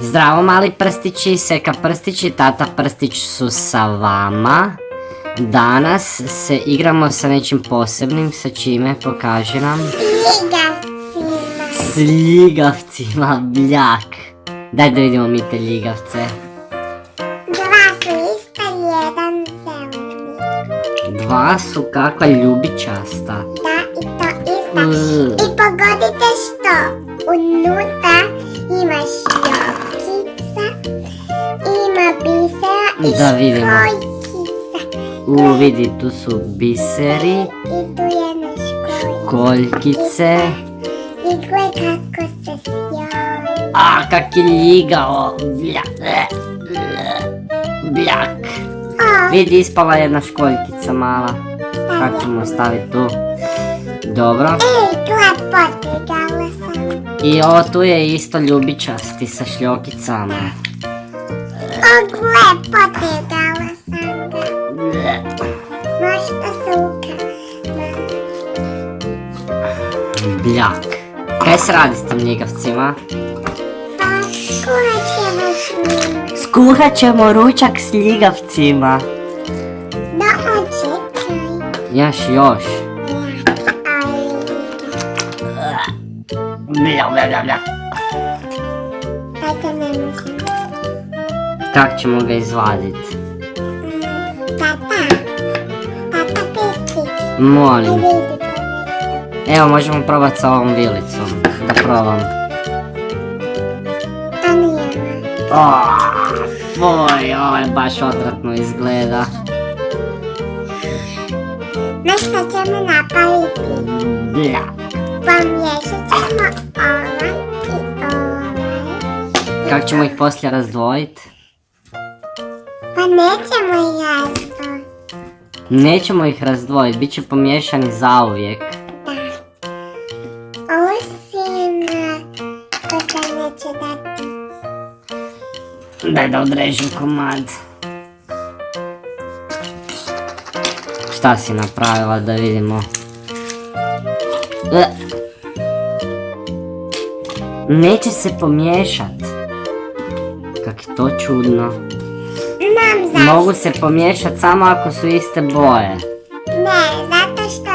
Zdravo mali prstići, Seka Prstić i Tata Prstić su sa vama. Danas se igramo sa nečim posebnim, sa čime, pokaži nam. Ljigavcima. S ljigavcima, bljak. Daj da vidimo mi te ljigavce. Dva su ista, jedan zeleni. Dva su kakva ljubičasta. Da, i to ista. I pogodite što? Unutra ima šljokica, ima bisera i Da vidimo. školjkica. Vidi, tu su biseri, I tu je na školjkice. I gledaj kako se sjaju. A, kak je ljigao. Bljak. Vidi, ispala jedna školjkica mala. Kako ćemo staviti tu? Dobro. Ej, tu je potrgala sam. I ovo tu je isto ljubičasti sa šljokicama. O, gle, potrgala sam ga. Možda suka. Bljak. Kaj se radi s tim ljigavcima? Pa, skuhat ćemo s njima. Skuhat ćemo ručak s ljigavcima. Da, očekaj. Još. Ajde. Ajde, ne možem. Kak ćemo ga izvadit? Tata. Tata Pistić. Molim. Vidi to nešto. Evo, možemo probati sa ovom vilicom. Da probam. To nije ovo. Ovo je baš odvratno izgleda. Nešto ćemo napraviti. Bljak. Pomiješat ćemo ovaj i ovaj. Kako ćemo ih poslije razdvojiti? Pa nećemo ih razdvojiti. Nećemo ih razdvojiti, bit će pomiješani zauvijek. Da. Osim ko se neće dati. Daj da odrežem komad. Šta si napravila da vidimo? Neće se pomiješat. Kak je to čudno. Znam zašto. Mogu se pomiješat samo ako su iste boje. Ne, zato što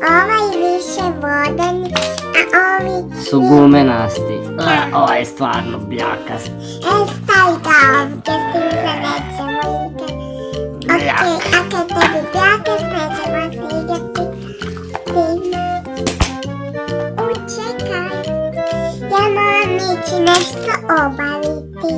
ovaj više voden, a ovi... Su gumenasti. Ovo je stvarno bljakast. Stavi ga ovdje, s tim se nećemo igrati. Okej, ako je tebi bljake, nećemo se igrati s tim. Čekaj, ja moram ići nešto obaviti.